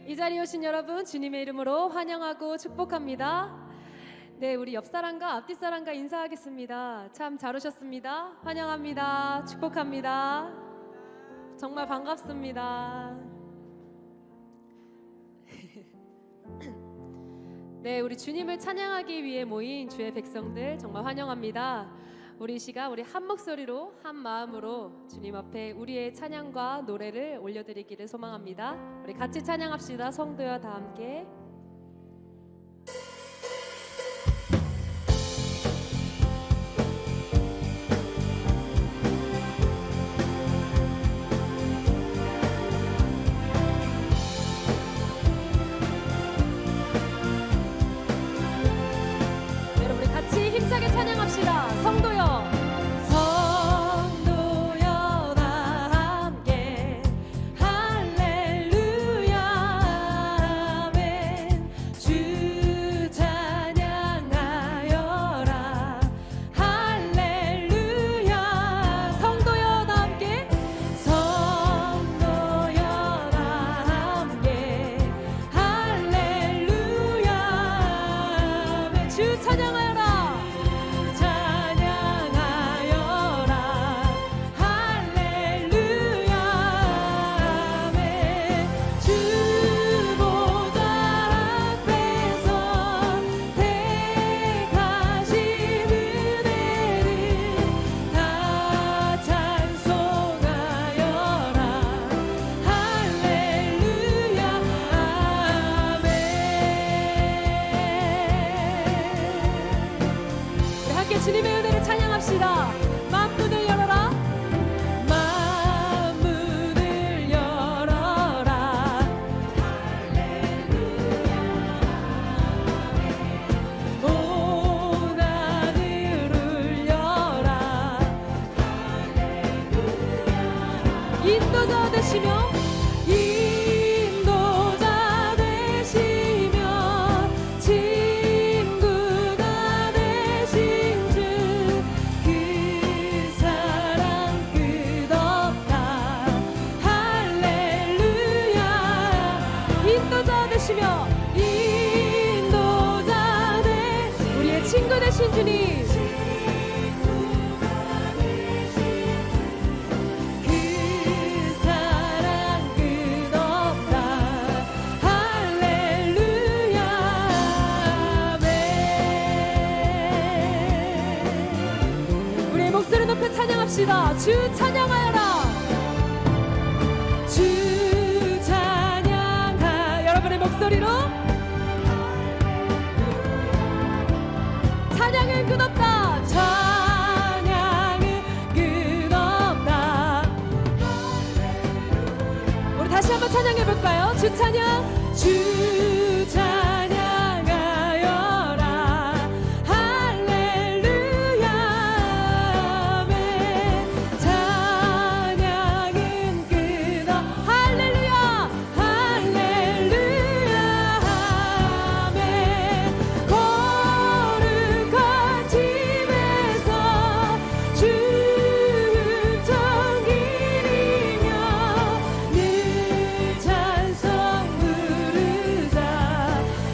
이 자리에 오신 여러분 주님의 이름으로 환영하고 축복합니다. 네, 우리 옆사람과 앞뒷사람과 인사하겠습니다. 참 잘 오셨습니다. 환영합니다. 축복합니다. 정말 반갑습니다. 네, 우리 주님을 찬양하기 위해 모인 주의 백성들 정말 환영합니다. 우리 시간 우리 한 목소리로 한 마음으로 주님 앞에 우리의 찬양과 노래를 올려드리기를 소망합니다. 우리 같이 찬양합시다. 성도여 다 함께. 여러분 우리 같이 힘차게 찬양합시다. 성도여 주님의 은혜를 찬양합시다. 만문을 열어라. 만문을 열어라. 할렐루야. 온 하늘을 열라. 할렐루야. 인도자 되시며 인도자 되 우리의 친구 되신 주님 그 사랑 끝없다. 할렐루야. 아멘. 우리의 목소리 높여 찬양합시다. 주 찬양하여라. 주 찬양하 여러분의 목소리로 찬양은 끝없다. 찬양은 끝없다. 우리 다시 한번 찬양해볼까요? 주 찬양 주 찬양하여라. 할렐루야. 아멘. 찬양은 끝없다. 할렐루야. 할렐루야. 아멘. 거룩한 집에서 주 정기리며 늘 찬송 부르자.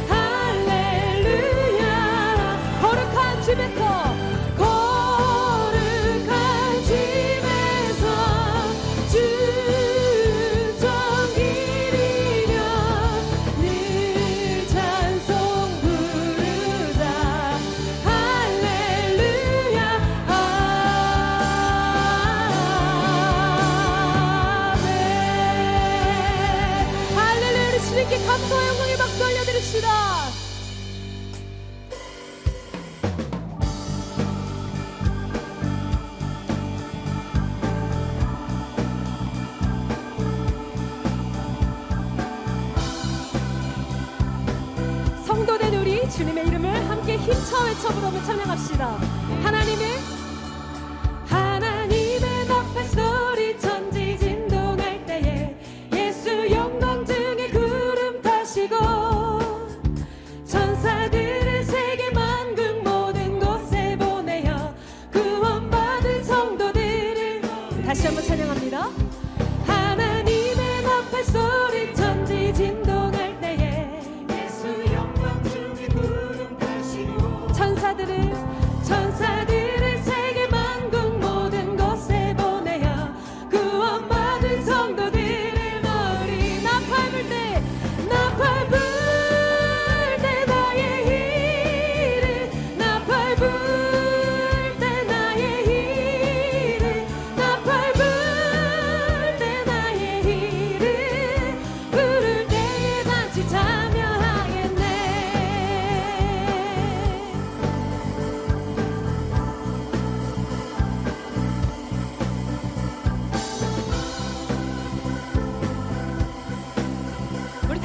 할렐루야. 거룩한 집에서 거룩한 집에서 주 정기리며 늘 찬송 부르자. 할렐루야. 아멘. 할렐루야. 우리 주님께 감사와 영광의 박수 올려드립시다. 성도된 우리 주님의 이름을 함께 힘차 외쳐 부르며 찬양합시다. 하나님의 나팔 소리 천지 진동할 때에 예수 영광 중에 구름 타시고 천사들을 세계 만국 모든 곳에 보내어 구원받은 성도들을 다시 한번 찬양합니다. 하나님의 나팔 소리 천지 진동할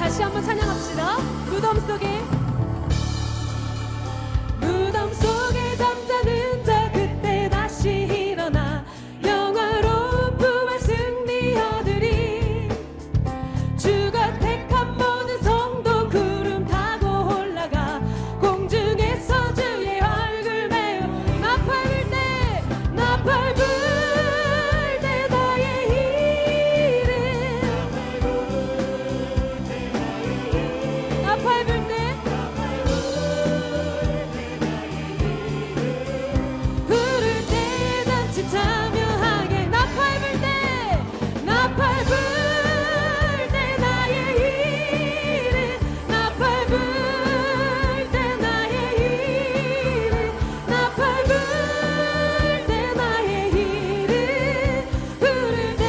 다시 한번 찬양합시다. 무덤 속에 잠자는 자 그때 다시 일어나 영화로운 부활 승리 얻으리. 주가 택한 모든 성도 구름 타고 올라가 공중에서 주의 얼굴 메우 나팔 때 나의 이름 나팔 불 때 부를 때 잔치 참여하게 나팔 불 때 나팔 불 때 나의 이름 나팔 불 때 나의 이름 나팔 불 때 나의 이름 부를 때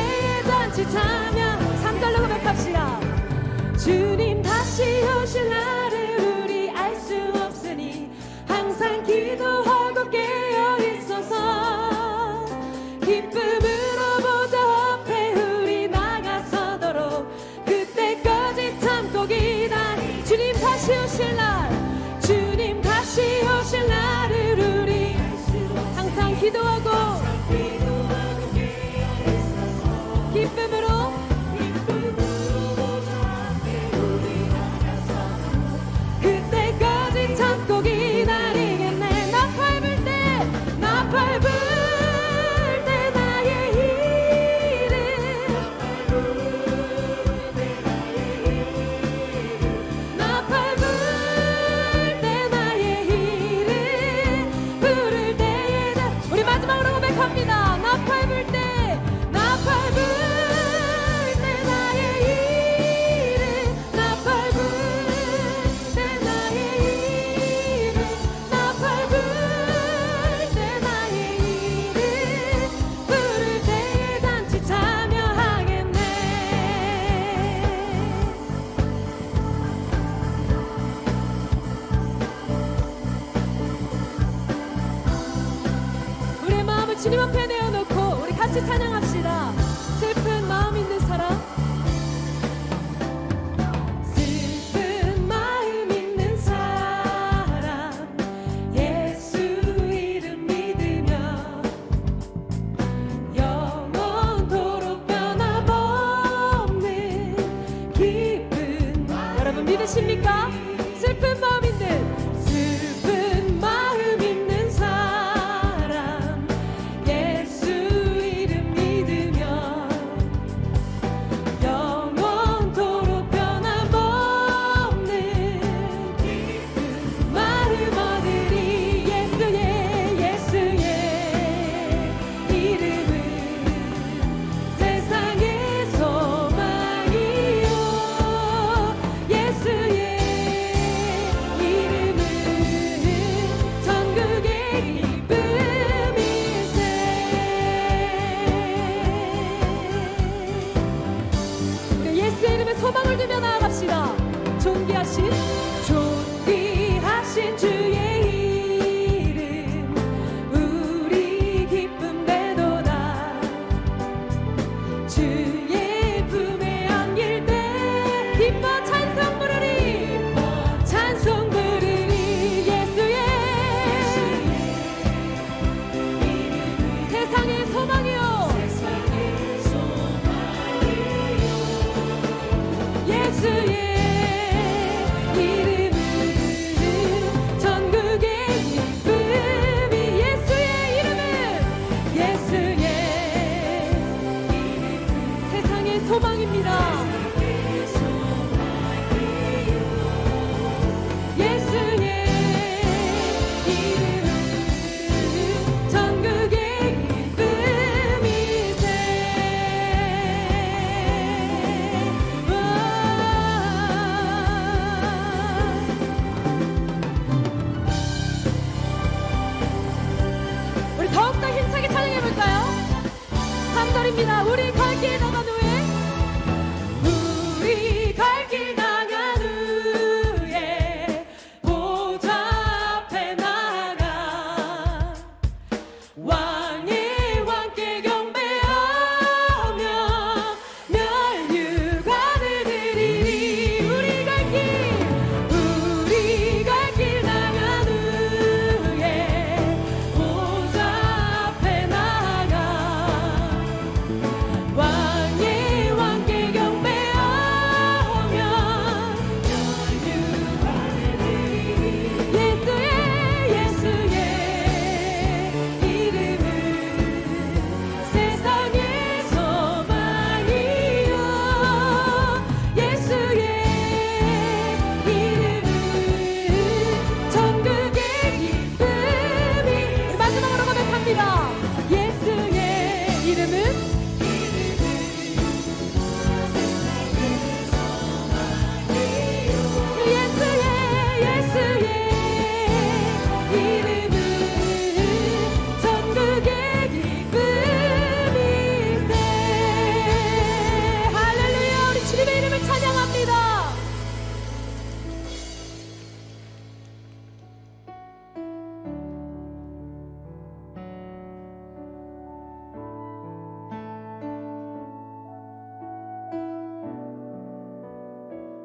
잔치 참여 3절로 고백합시다. 주님 다시 오실 날을 우리 알 수 없으니 항상 기도하고 깨어 있어서 기쁨으로 보좌 앞에 우리 나가서도록 그때까지 참고 기다리. 주님 다시 오실 날 주님 다시 오실 날을 우리 항상 기도하고 기쁨으로 그때까지 참고 기다리겠네. 나팔 불 때 나팔 불 때 나의 이름 나팔 불 때 나의 이름 부를 때에 우리 마지막으로 고백합니다. 나팔 불 때 나팔 불 때 나의 이름 나팔 불 때 나의 이름 나팔 불 때 나의 이름 부를 때에 잔치 참여하겠네. 우리의 마음을 주님 앞에 내어놓고 우리 같이 찬양합시다. 슬픈 마음 있는 사람 슬픈 마음 있는 사람 예수 이름 믿으며 영원토록 변함없는 기쁨. 여러분 믿으십니까? 슬픈 마음 있는 사람 예수 이름 믿으며 영원토록 변함없는 기쁨 마음 얻으리. 예수의 이름은 세상의 소망이요 예수의 이름은 천국의 기쁨일세. 우리 예수의 이름에 소망을 두며 나아갑시다. 존귀하신 주의 이름 우리 기쁨 되도다. 주의 품에 안길 때 기뻐 찬송 부르리 예수의 세상의 소망이요 예수의 이름은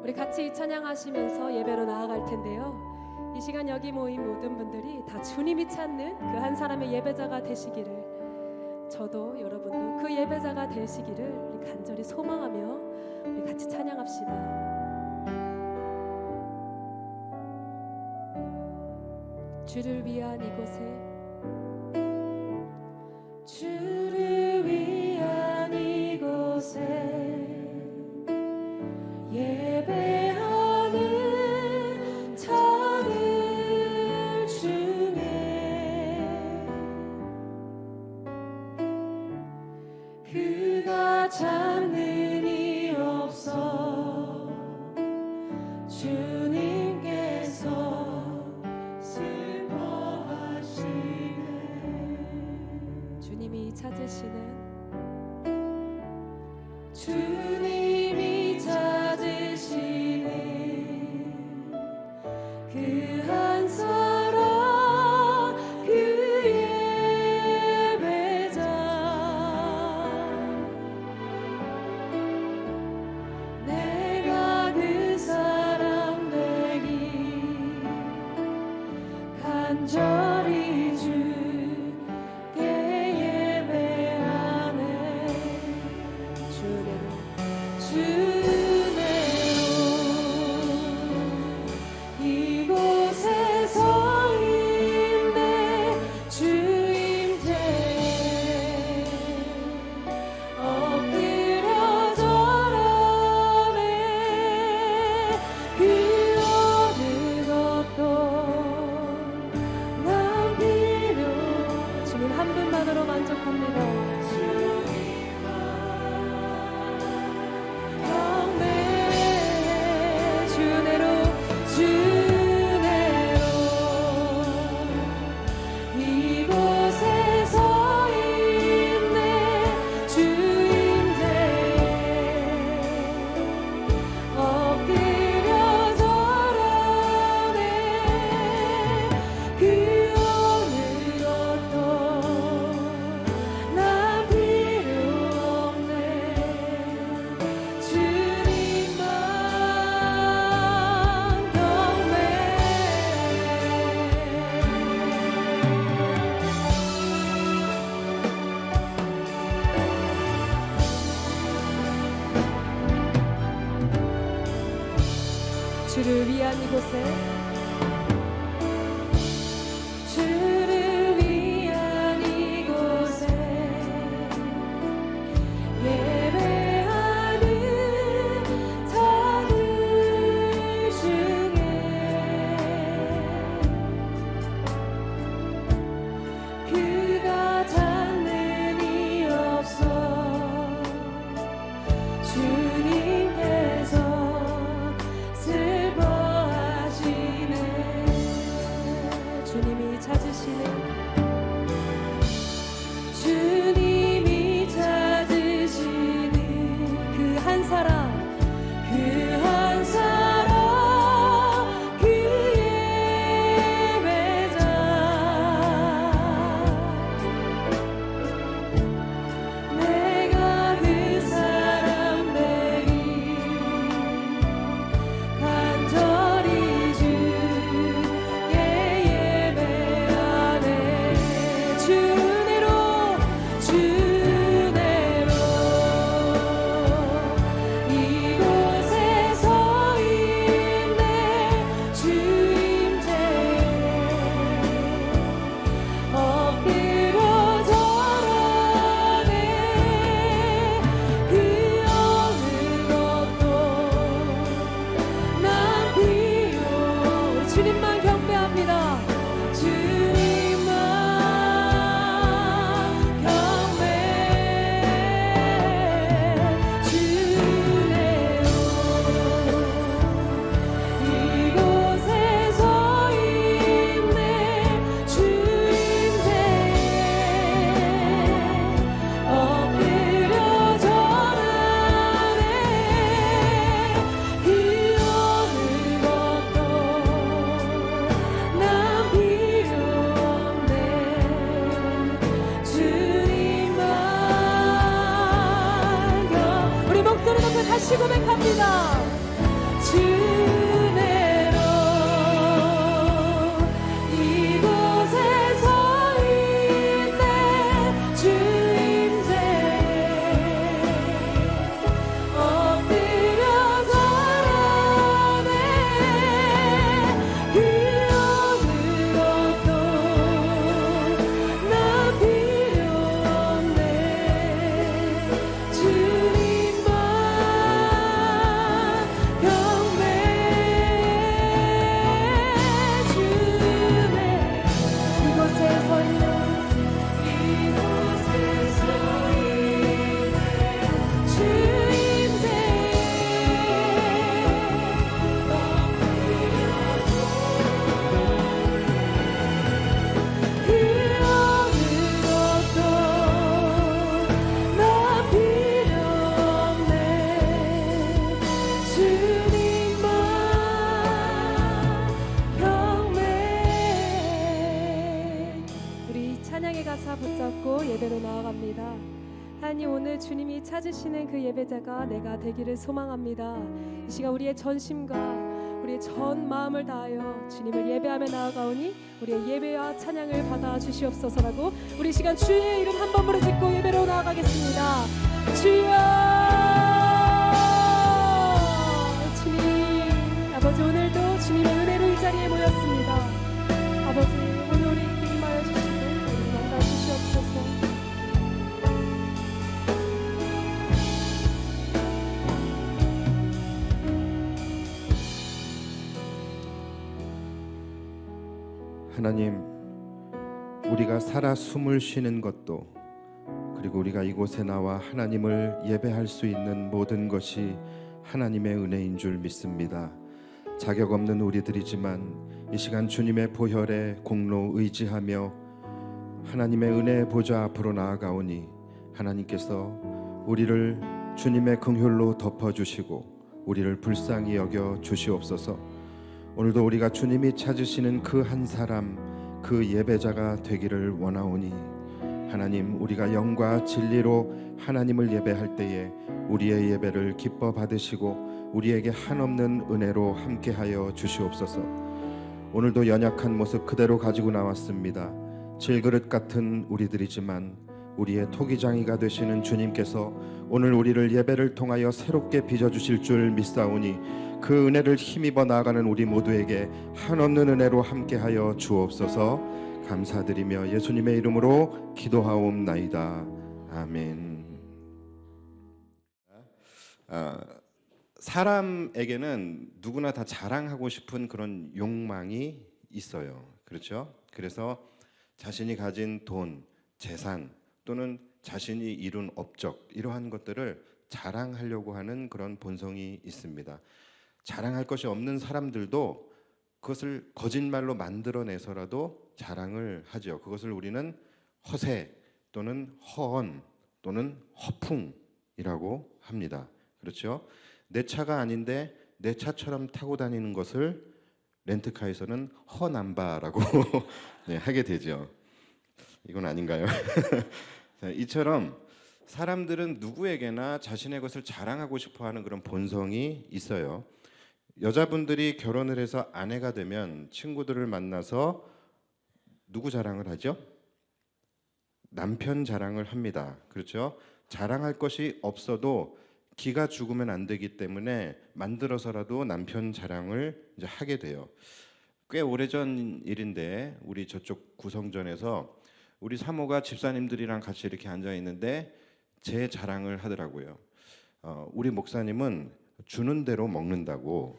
우리 같이 찬양하시면서 예배로 나아갈 텐데요. 이 시간 여기 모인 모든 분들이 다 주님이 찾는 그 한 사람의 예배자가 되시기를, 저도 여러분도 그 예배자가 되시기를 우리 간절히 소망하며 우리 같이 찬양합시다. 주를 위한 이곳에, 주를 위한 이곳에 예배하는 자들 중에 그가 찾는 이 없어 주님께서 주님이 찾으시는, 주님이 찾으시는 그 한 사람, 그 예배자. 내가 그 사람 되기 간절히 주를 위한 이곳에, 주를 위한 이곳에 예배하는 자들 중에 그가 찾는 이 없어 주님께서 슬퍼하시 주님만 평생. 우리 찬양의 가사 붙잡고 예배로 나아갑니다. 하나님, 오늘 주님이 찾으시는 그 예배자가 내가 되기를 소망합니다. 이 시간 우리의 전심과 우리의 전 마음을 다하여 주님을 예배하며 나아가오니 우리의 예배와 찬양을 받아 주시옵소서라고 우리 시간 주의 이름 한 번 부르짖고 예배로 나아가겠습니다. 주여, 주님, 아버지, 오늘도 주님의 은혜로 이 자리에 모였습니다. 아버지, 오늘 우리에게 임하여 주시고 우리 만나 주시옵소서. 하나님, 우리가 살아 숨을 쉬는 것도, 그리고 우리가 이곳에 나와 하나님을 예배할 수 있는 모든 것이 하나님의 은혜인 줄 믿습니다. 자격 없는 우리들이지만 이 시간 주님의 보혈에 공로 의지하며 하나님의 은혜의 보좌 앞으로 나아가오니 하나님께서 우리를 주님의 긍휼로 덮어주시고 우리를 불쌍히 여겨 주시옵소서. 오늘도 우리가 주님이 찾으시는 그 한 사람, 그 예배자가 되기를 원하오니 하나님, 우리가 영과 진리로 하나님을 예배할 때에 우리의 예배를 기뻐 받으시고 우리에게 한없는 은혜로 함께하여 주시옵소서. 오늘도 연약한 모습 그대로 가지고 나왔습니다. 질그릇 같은 우리들이지만 우리의 토기장이가 되시는 주님께서 오늘 우리를 예배를 통하여 새롭게 빚어주실 줄 믿사오니 그 은혜를 힘입어 나아가는 우리 모두에게 한없는 은혜로 함께하여 주옵소서. 감사드리며 예수님의 이름으로 기도하옵나이다. 아멘. 사람에게는 누구나 다 자랑하고 싶은 그런 욕망이 있어요. 그렇죠? 그래서 자신이 가진 돈, 재산 또는 자신이 이룬 업적, 이러한 것들을 자랑하려고 하는 그런 본성이 있습니다. 자랑할 것이 없는 사람들도 그것을 거짓말로 만들어내서라도 자랑을 하죠. 그것을 우리는 허세 또는 허언 또는 허풍이라고 합니다. 그렇죠? 내 차가 아닌데 내 차처럼 타고 다니는 것을 렌트카에서는 허남바라고 네, 하게 되죠. 이건 아닌가요? 이처럼 사람들은 누구에게나 자신의 것을 자랑하고 싶어하는 그런 본성이 있어요. 여자분들이 결혼을 해서 아내가 되면 친구들을 만나서 누구 자랑을 하죠? 남편 자랑을 합니다. 그렇죠? 자랑할 것이 없어도 기가 죽으면 안 되기 때문에 만들어서라도 남편 자랑을 이제 하게 돼요. 꽤 오래전 일인데 우리 저쪽 구성전에서 우리 사모가 집사님들이랑 같이 이렇게 앉아 있는데 제 자랑을 하더라고요. 우리 목사님은 주는 대로 먹는다고,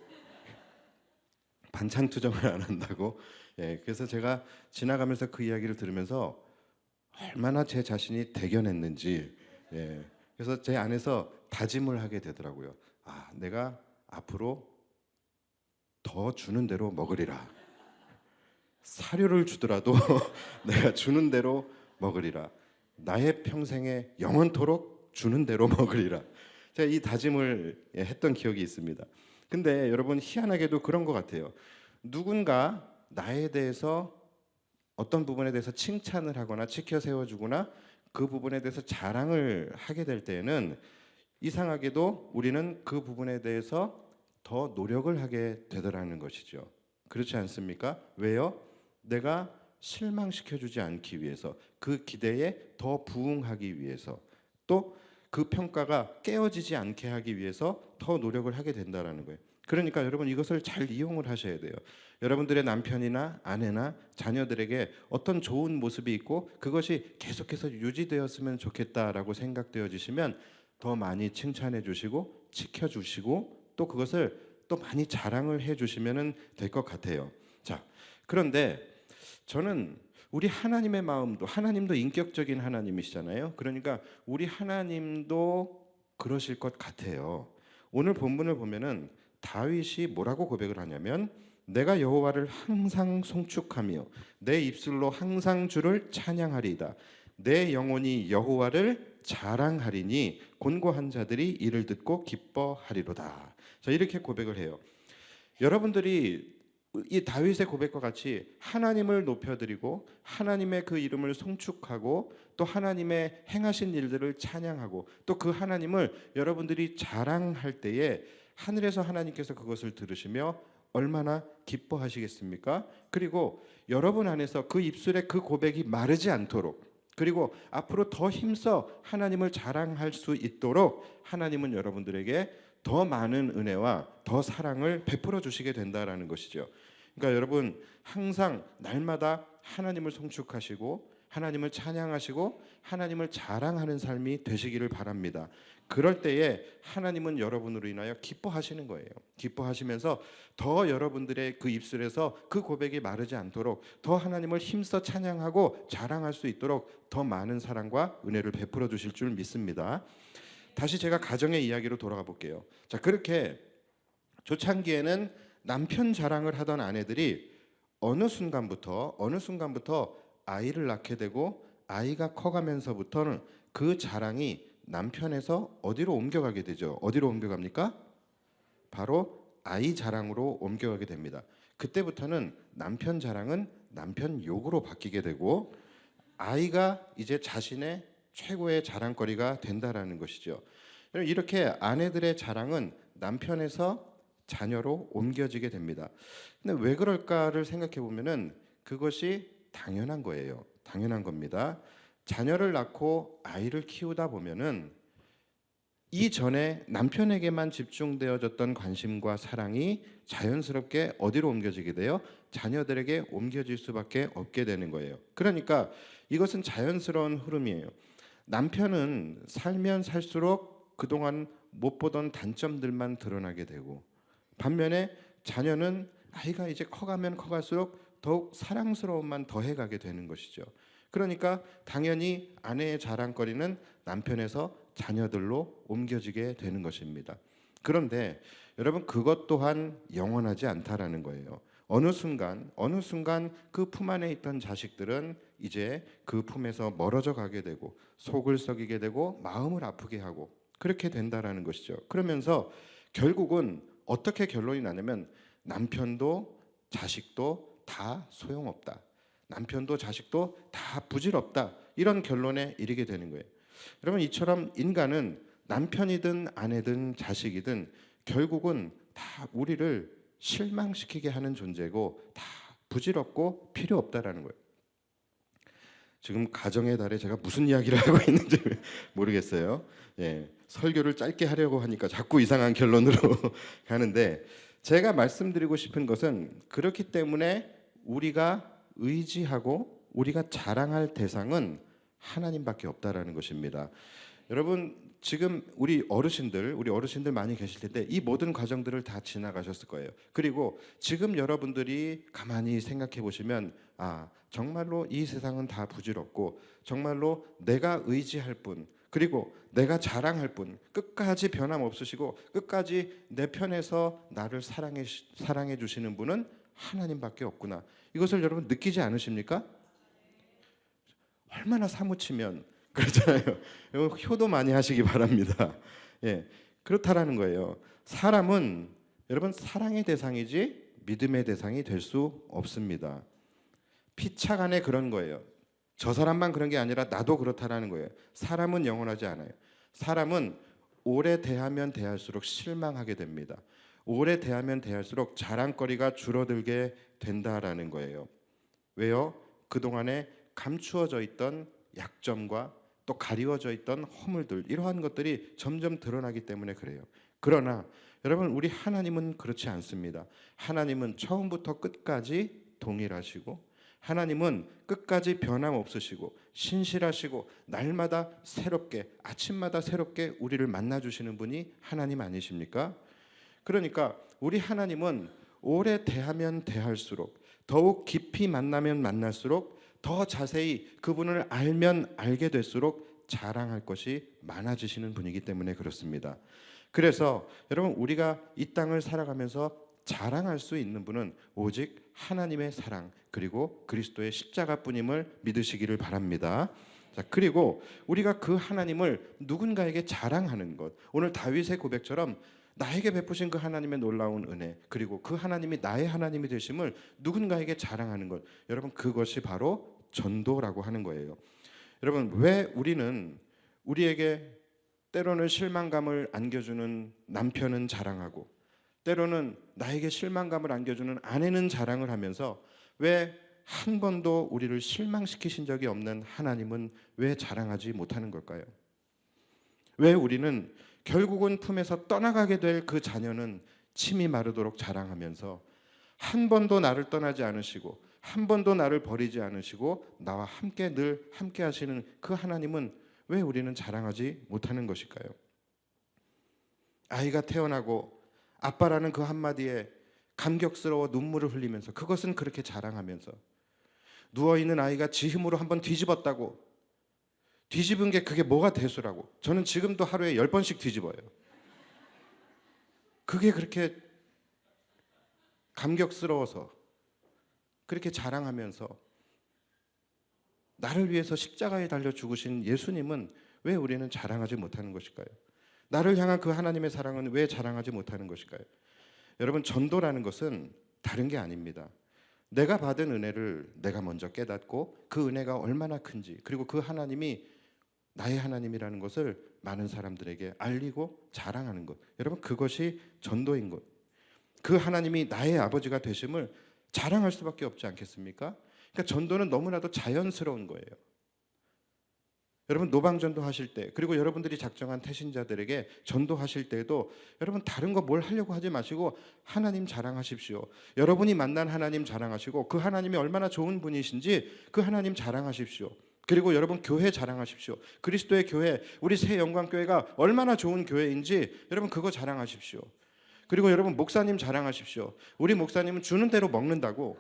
반찬 투정을 안 한다고. 예, 그래서 제가 지나가면서 그 이야기를 들으면서 얼마나 제 자신이 대견했는지, 예, 그래서 제 안에서 다짐을 하게 되더라고요. 아, 내가 앞으로 더 주는 대로 먹으리라. 사료를 주더라도 내가 주는 대로 먹으리라. 나의 평생에 영원토록 주는 대로 먹으리라. 제가 이 다짐을 했던 기억이 있습니다. 근데 여러분, 희한하게도 그런 것 같아요. 누군가 나에 대해서 어떤 부분에 대해서 칭찬을 하거나 치켜 세워주거나 그 부분에 대해서 자랑을 하게 될 때에는 이상하게도 우리는 그 부분에 대해서 더 노력을 하게 되더라는 것이죠. 그렇지 않습니까? 왜요? 내가 실망시켜주지 않기 위해서, 그 기대에 더 부응하기 위해서, 또 그 평가가 깨어지지 않게 하기 위해서 더 노력을 하게 된다는 거예요. 그러니까 여러분, 이것을 잘 이용을 하셔야 돼요. 여러분들의 남편이나 아내나 자녀들에게 어떤 좋은 모습이 있고 그것이 계속해서 유지되었으면 좋겠다라고 생각되어지시면 더 많이 칭찬해 주시고 지켜주시고 또 그것을 또 많이 자랑을 해 주시면 될 것 같아요. 자, 그런데 저는 우리 하나님의 마음도, 하나님도 인격적인 하나님이시잖아요. 그러니까 우리 하나님도 그러실 것 같아요. 오늘 본문을 보면은 다윗이 뭐라고 고백을 하냐면, 내가 여호와를 항상 송축하며 내 입술로 항상 주를 찬양하리이다. 내 영혼이 여호와를 자랑하리니 곤고한 자들이 이를 듣고 기뻐하리로다. 자, 이렇게 고백을 해요. 여러분들이 이 다윗의 고백과 같이 하나님을 높여드리고 하나님의 그 이름을 송축하고 또 하나님의 행하신 일들을 찬양하고 또 그 하나님을 여러분들이 자랑할 때에 하늘에서 하나님께서 그것을 들으시며 얼마나 기뻐하시겠습니까? 그리고 여러분 안에서 그 입술에 그 고백이 마르지 않도록, 그리고 앞으로 더 힘써 하나님을 자랑할 수 있도록 하나님은 여러분들에게 더 많은 은혜와 더 사랑을 베풀어 주시게 된다라는 것이죠. 그러니까 여러분 항상 날마다 하나님을 송축하시고 하나님을 찬양하시고 하나님을 자랑하는 삶이 되시기를 바랍니다. 그럴 때에 하나님은 여러분으로 인하여 기뻐하시는 거예요. 기뻐하시면서 더 여러분들의 그 입술에서 그 고백이 마르지 않도록 더 하나님을 힘써 찬양하고 자랑할 수 있도록 더 많은 사랑과 은혜를 베풀어 주실 줄 믿습니다. 다시 제가 가정의 이야기로 돌아가 볼게요. 자, 그렇게 초창기에는 남편 자랑을 하던 아내들이 어느 순간부터 아이를 낳게 되고 아이가 커가면서부터는 그 자랑이 남편에서 어디로 옮겨가게 되죠? 어디로 옮겨갑니까? 바로 아이 자랑으로 옮겨가게 됩니다. 그때부터는 남편 자랑은 남편 욕으로 바뀌게 되고 아이가 이제 자신의 최고의 자랑거리가 된다라는 것이죠. 이렇게 아내들의 자랑은 남편에서 자녀로 옮겨지게 됩니다. 근데 왜 그럴까를 생각해 보면은 그것이 당연한 거예요. 당연한 겁니다. 자녀를 낳고 아이를 키우다 보면은 이전에 남편에게만 집중되어졌던 관심과 사랑이 자연스럽게 어디로 옮겨지게 돼요? 자녀들에게 옮겨질 수밖에 없게 되는 거예요. 그러니까 이것은 자연스러운 흐름이에요. 남편은 살면 살수록 그동안 못 보던 단점들만 드러나게 되고 반면에 자녀는 아이가 이제 커가면 커갈수록 더욱 사랑스러움만 더해가게 되는 것이죠. 그러니까 당연히 아내의 자랑거리는 남편에서 자녀들로 옮겨지게 되는 것입니다. 그런데 여러분 그것 또한 영원하지 않다라는 거예요. 어느 순간 그 품 안에 있던 자식들은 이제 그 품에서 멀어져 가게 되고 속을 썩이게 되고 마음을 아프게 하고 그렇게 된다라는 것이죠. 그러면서 결국은 어떻게 결론이 나냐면 남편도 자식도 다 소용없다. 남편도 자식도 다 부질없다. 이런 결론에 이르게 되는 거예요. 여러분 이처럼 인간은 남편이든 아내든 자식이든 결국은 다 우리를 실망시키게 하는 존재고 다 부질없고 필요 없다라는 거예요. 지금 가정의 달에 제가 무슨 이야기를 하고 있는지 모르겠어요. 예, 설교를 짧게 하려고 하니까 자꾸 이상한 결론으로 가는데 제가 말씀드리고 싶은 것은 그렇기 때문에 우리가 의지하고 우리가 자랑할 대상은 하나님밖에 없다라는 것입니다. 여러분 지금 우리 어르신들 많이 계실 텐데 이 모든 과정들을 다 지나가셨을 거예요. 그리고 지금 여러분들이 가만히 생각해 보시면 정말로 이 세상은 다 부질없고 정말로 내가 의지할 분 그리고 내가 자랑할 분 끝까지 변함없으시고 끝까지 내 편에서 나를 사랑해 주시는 분은 하나님밖에 없구나. 이것을 여러분 느끼지 않으십니까? 얼마나 사무치면 그렇잖아요. 효도 많이 하시기 바랍니다. 예, 그렇다라는 거예요. 사람은 여러분 사랑의 대상이지 믿음의 대상이 될 수 없습니다. 피차간에 그런 거예요. 저 사람만 그런 게 아니라 나도 그렇다라는 거예요. 사람은 영원하지 않아요. 사람은 오래 대하면 대할수록 실망하게 됩니다. 오래 대하면 대할수록 자랑거리가 줄어들게 된다라는 거예요. 왜요? 그동안에 감추어져 있던 약점과 또 가리워져 있던 허물들 이러한 것들이 점점 드러나기 때문에 그래요. 그러나 여러분 우리 하나님은 그렇지 않습니다. 하나님은 처음부터 끝까지 동일하시고 하나님은 끝까지 변함없으시고 신실하시고 날마다 새롭게 아침마다 새롭게 우리를 만나주시는 분이 하나님 아니십니까? 그러니까 우리 하나님은 오래 대하면 대할수록 더욱 깊이 만나면 만날수록 더 자세히 그분을 알면 알게 될수록 자랑할 것이 많아지시는 분이기 때문에 그렇습니다. 그래서 여러분 우리가 이 땅을 살아가면서 자랑할 수 있는 분은 오직 하나님의 사랑 그리고 그리스도의 십자가뿐임을 믿으시기를 바랍니다. 자, 그리고 우리가 그 하나님을 누군가에게 자랑하는 것. 오늘 다윗의 고백처럼 나에게 베푸신 그 하나님의 놀라운 은혜, 그리고 그 하나님이 나의 하나님이 되심을 누군가에게 자랑하는 것. 여러분, 그것이 바로 전도라고 하는 거예요. 여러분, 왜 우리는 우리에게 때로는 실망감을 안겨주는 남편은 자랑하고, 때로는 나에게 실망감을 안겨주는 아내는 자랑을 하면서, 왜 한 번도 우리를 실망시키신 적이 없는 하나님은 왜 자랑하지 못하는 걸까요? 왜 우리는 결국은 품에서 떠나가게 될 그 자녀는 침이 마르도록 자랑하면서, 한 번도 나를 떠나지 않으시고 한 번도 나를 버리지 않으시고 나와 함께 늘 함께 하시는 그 하나님은 왜 우리는 자랑하지 못하는 것일까요? 아이가 태어나고 아빠라는 그 한마디에 감격스러워 눈물을 흘리면서, 그것은 그렇게 자랑하면서, 누워있는 아이가 지 힘으로 한번 뒤집었다고, 뒤집은 게 그게 뭐가 대수라고, 저는 지금도 하루에 10번씩 뒤집어요. 그게 그렇게 감격스러워서 그렇게 자랑하면서, 나를 위해서 십자가에 달려 죽으신 예수님은 왜 우리는 자랑하지 못하는 것일까요? 나를 향한 그 하나님의 사랑은 왜 자랑하지 못하는 것일까요? 여러분, 전도라는 것은 다른 게 아닙니다. 내가 받은 은혜를 내가 먼저 깨닫고 그 은혜가 얼마나 큰지, 그리고 그 하나님이 나의 하나님이라는 것을 많은 사람들에게 알리고 자랑하는 것. 여러분, 그것이 전도인 것. 그 하나님이 나의 아버지가 되심을 자랑할 수밖에 없지 않겠습니까? 그러니까 전도는 너무나도 자연스러운 거예요. 여러분, 노방전도 하실 때, 그리고 여러분들이 작정한 태신자들에게 전도하실 때에도 여러분, 다른 거 뭘 하려고 하지 마시고 하나님 자랑하십시오. 여러분이 만난 하나님 자랑하시고, 그 하나님이 얼마나 좋은 분이신지 그 하나님 자랑하십시오. 그리고 여러분, 교회 자랑하십시오. 그리스도의 교회, 우리 새 영광교회가 얼마나 좋은 교회인지 여러분, 그거 자랑하십시오. 그리고 여러분, 목사님 자랑하십시오. 우리 목사님은 주는 대로 먹는다고,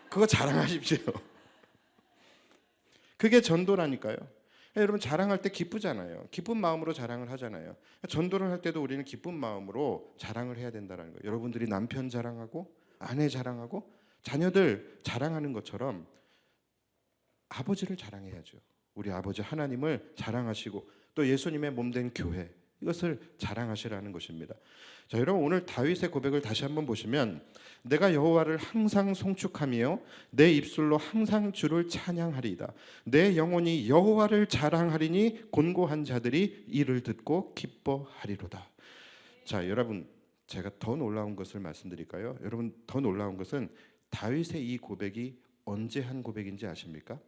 그거 자랑하십시오. 그게 전도라니까요. 여러분, 자랑할 때 기쁘잖아요. 기쁜 마음으로 자랑을 하잖아요. 전도를 할 때도 우리는 기쁜 마음으로 자랑을 해야 된다는 거예요. 여러분들이 남편 자랑하고 아내 자랑하고 자녀들 자랑하는 것처럼 아버지를 자랑해야죠. 우리 아버지 하나님을 자랑하시고, 또 예수님의 몸된 교회, 이것을 자랑하시라는 것입니다. 자, 여러분, 오늘 다윗의 고백을 다시 한번 보시면, 내가 여호와를 항상 송축하며 내 입술로 항상 주를 찬양하리이다. 내 영혼이 여호와를 자랑하리니 곤고한 자들이 이를 듣고 기뻐하리로다. 자, 여러분, 제가 더 놀라운 것을 말씀드릴까요? 여러분, 더 놀라운 것은 다윗의 이 고백이 언제 한 고백인지 아십니까?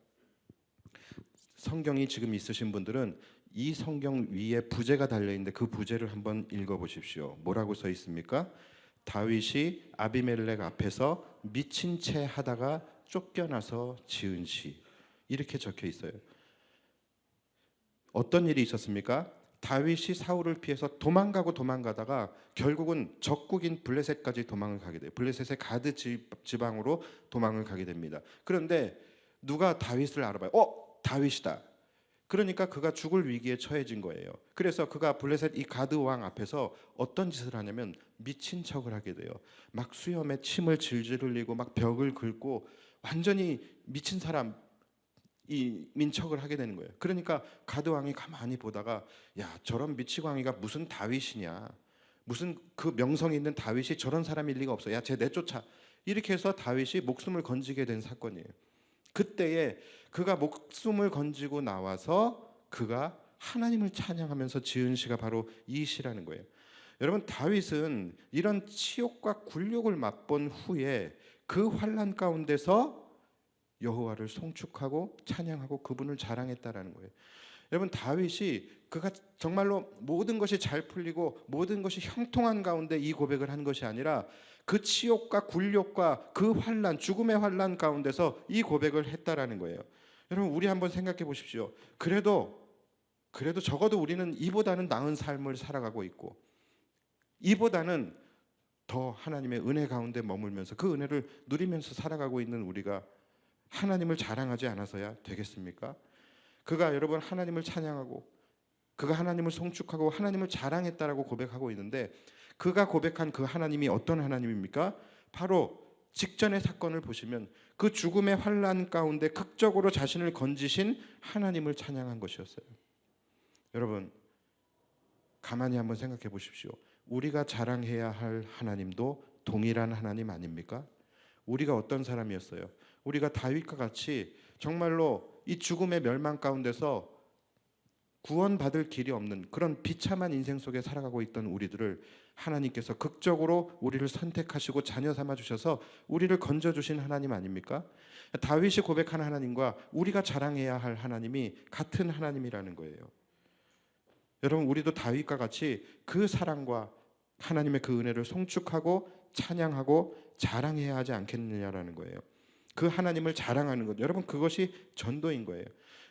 성경이 지금 있으신 분들은 이 성경 위에 부제가 달려있는데 그 부제를 한번 읽어보십시오. 뭐라고 써 있습니까? 다윗이 아비멜렉 앞에서 미친 채 하다가 쫓겨나서 지은 시, 이렇게 적혀 있어요. 어떤 일이 있었습니까? 다윗이 사울을 피해서 도망가다가 결국은 적국인 블레셋까지 도망을 가게 돼요. 블레셋의 가드 지방으로 도망을 가게 됩니다. 그런데 누가 다윗을 알아봐요. 다윗이다. 그러니까 그가 죽을 위기에 처해진 거예요. 그래서 그가 블레셋 이 가드 왕 앞에서 어떤 짓을 하냐면 미친 척을 하게 돼요. 막 수염에 침을 질질 흘리고 막 벽을 긁고 완전히 미친 사람 이 민척을 하게 되는 거예요. 그러니까 가드 왕이 가만히 보다가, 야, 저런 미치광이가 무슨 다윗이냐, 무슨 그 명성이 있는 다윗이 저런 사람일 리가 없어. 야, 쟤 내쫓아. 이렇게 해서 다윗이 목숨을 건지게 된 사건이에요. 그때에 그가 목숨을 건지고 나와서 그가 하나님을 찬양하면서 지은 시가 바로 이 시라는 거예요. 여러분, 다윗은 이런 치욕과 굴욕을 맛본 후에 그 환난 가운데서 여호와를 송축하고 찬양하고 그분을 자랑했다라는 거예요. 여러분, 다윗이 그가 정말로 모든 것이 잘 풀리고 모든 것이 형통한 가운데 이 고백을 한 것이 아니라 그 치욕과 굴욕과 그 환난, 죽음의 환난 가운데서 이 고백을 했다라는 거예요. 여러분, 우리 한번 생각해 보십시오. 그래도 적어도 우리는 이보다는 나은 삶을 살아가고 있고, 이보다는 더 하나님의 은혜 가운데 머물면서 그 은혜를 누리면서 살아가고 있는 우리가 하나님을 자랑하지 않아서야 되겠습니까? 그가 여러분 하나님을 찬양하고 그가 하나님을 송축하고 하나님을 자랑했다라고 고백하고 있는데, 그가 고백한 그 하나님이 어떤 하나님입니까? 바로 직전의 사건을 보시면 그 죽음의 환난 가운데 극적으로 자신을 건지신 하나님을 찬양한 것이었어요. 여러분, 가만히 한번 생각해 보십시오. 우리가 자랑해야 할 하나님도 동일한 하나님 아닙니까? 우리가 어떤 사람이었어요? 우리가 다윗과 같이 정말로 이 죽음의 멸망 가운데서 구원받을 길이 없는 그런 비참한 인생 속에 살아가고 있던 우리들을 하나님께서 극적으로 우리를 선택하시고 자녀 삼아 주셔서 우리를 건져 주신 하나님 아닙니까? 다윗이 고백한 하나님과 우리가 자랑해야 할 하나님이 같은 하나님이라는 거예요. 여러분, 우리도 다윗과 같이 그 사랑과 하나님의 그 은혜를 송축하고 찬양하고 자랑해야 하지 않겠느냐라는 거예요. 그 하나님을 자랑하는 것, 여러분, 그것이 전도인 거예요.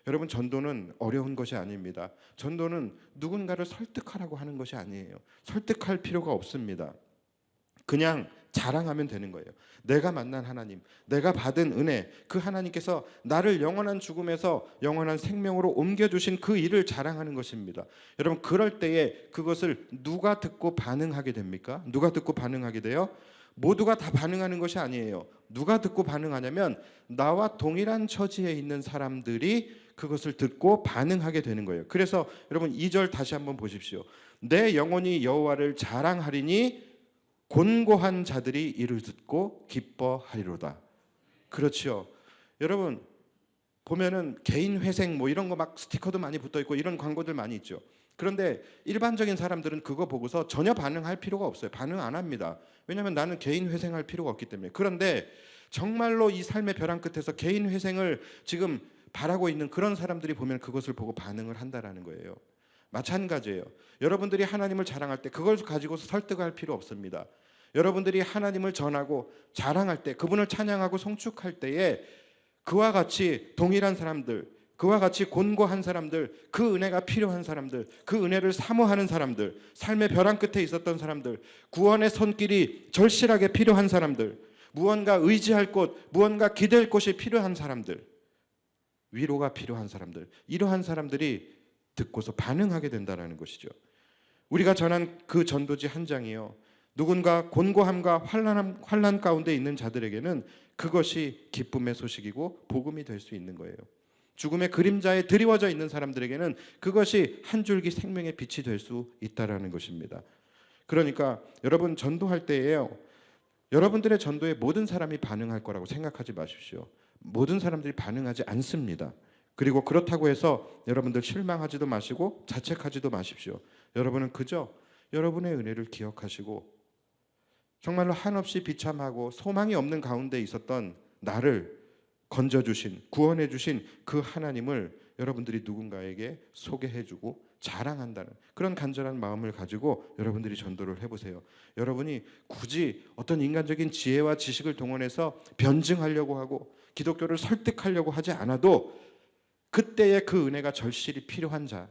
여러분, 전도는 어려운 것이 아닙니다. 전도는 누군가를 설득하라고 하는 것이 아니에요. 설득할 필요가 없습니다. 그냥 자랑하면 되는 거예요. 내가 만난 하나님, 내가 받은 은혜, 그 하나님께서 나를 영원한 죽음에서 영원한 생명으로 옮겨주신 그 일을 자랑하는 것입니다. 여러분, 그럴 때에 그것을 누가 듣고 반응하게 됩니까? 누가 듣고 반응하게 돼요? 모두가 다 반응하는 것이 아니에요. 누가 듣고 반응하냐면 나와 동일한 처지에 있는 사람들이 그것을 듣고 반응하게 되는 거예요. 그래서 여러분, 2절 다시 한번 보십시오. 내 영혼이 여호와를 자랑하리니 곤고한 자들이 이를 듣고 기뻐하리로다. 그렇지요. 여러분, 보면은 개인 회생 뭐 이런 거 막 스티커도 많이 붙어 있고 이런 광고들 많이 있죠. 그런데 일반적인 사람들은 그거 보고서 전혀 반응할 필요가 없어요. 반응 안 합니다. 왜냐하면 나는 개인 회생할 필요가 없기 때문에. 그런데 정말로 이 삶의 벼랑 끝에서 개인 회생을 지금 바라고 있는 그런 사람들이 보면 그것을 보고 반응을 한다라는 거예요. 마찬가지예요. 여러분들이 하나님을 자랑할 때 그걸 가지고서 설득할 필요 없습니다. 여러분들이 하나님을 전하고 자랑할 때, 그분을 찬양하고 송축할 때에 그와 같이 동일한 사람들, 그와 같이 곤고한 사람들, 그 은혜가 필요한 사람들, 그 은혜를 사모하는 사람들, 삶의 벼랑 끝에 있었던 사람들, 구원의 손길이 절실하게 필요한 사람들, 무언가 의지할 곳, 무언가 기댈 곳이 필요한 사람들, 위로가 필요한 사람들, 이러한 사람들이 듣고서 반응하게 된다는 것이죠. 우리가 전한 그 전도지 한 장이요, 누군가 곤고함과 환난 가운데 있는 자들에게는 그것이 기쁨의 소식이고 복음이 될 수 있는 거예요. 죽음의 그림자에 드리워져 있는 사람들에게는 그것이 한 줄기 생명의 빛이 될 수 있다라는 것입니다. 그러니까 여러분, 전도할 때에요, 여러분들의 전도에 모든 사람이 반응할 거라고 생각하지 마십시오. 모든 사람들이 반응하지 않습니다. 그리고 그렇다고 해서 여러분들 실망하지도 마시고 자책하지도 마십시오. 여러분은 그저 여러분의 은혜를 기억하시고 정말로 한없이 비참하고 소망이 없는 가운데 있었던 나를 건져주신, 구원해주신 그 하나님을 여러분들이 누군가에게 소개해주고 자랑한다는 그런 간절한 마음을 가지고 여러분들이 전도를 해보세요. 여러분이 굳이 어떤 인간적인 지혜와 지식을 동원해서 변증하려고 하고 기독교를 설득하려고 하지 않아도 그때의 그 은혜가 절실히 필요한 자,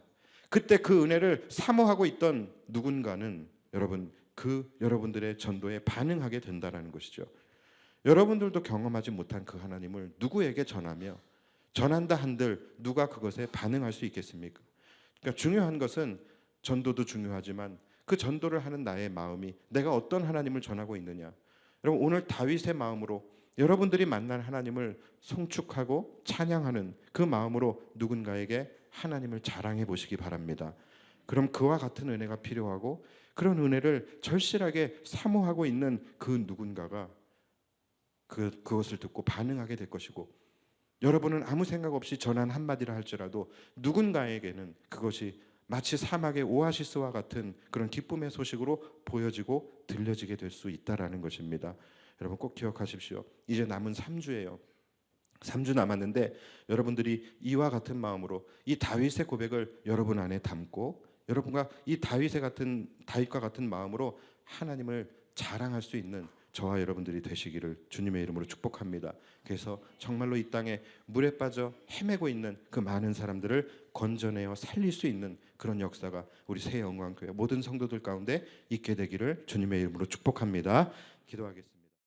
그때 그 은혜를 사모하고 있던 누군가는 여러분들의 전도에 반응하게 된다는 것이죠. 여러분들도 경험하지 못한 그 하나님을 누구에게 전하며 전한다 한들 누가 그것에 반응할 수 있겠습니까? 그러니까 중요한 것은 전도도 중요하지만 그 전도를 하는 나의 마음이 내가 어떤 하나님을 전하고 있느냐. 여러분, 오늘 다윗의 마음으로 여러분들이 만난 하나님을 송축하고 찬양하는 그 마음으로 누군가에게 하나님을 자랑해 보시기 바랍니다. 그럼 그와 같은 은혜가 필요하고 그런 은혜를 절실하게 사모하고 있는 그 누군가가 그것을 듣고 반응하게 될 것이고, 여러분은 아무 생각 없이 전한 한마디라 할지라도 누군가에게는 그것이 마치 사막의 오아시스와 같은 그런 기쁨의 소식으로 보여지고 들려지게 될 수 있다라는 것입니다. 여러분 꼭 기억하십시오. 이제 남은 3주예요. 3주 남았는데 여러분들이 이와 같은 마음으로 이 다윗의 고백을 여러분 안에 담고 여러분과 이 다윗과 같은 마음으로 하나님을 자랑할 수 있는 저와 여러분들이 되시기를 주님의 이름으로 축복합니다. 그래서 정말로 이 땅에 물에 빠져 헤매고 있는 그 많은 사람들을 건져내어 살릴 수 있는 그런 역사가 우리 새 영광교회 모든 성도들 가운데 있게 되기를 주님의 이름으로 축복합니다. 기도하겠습니다.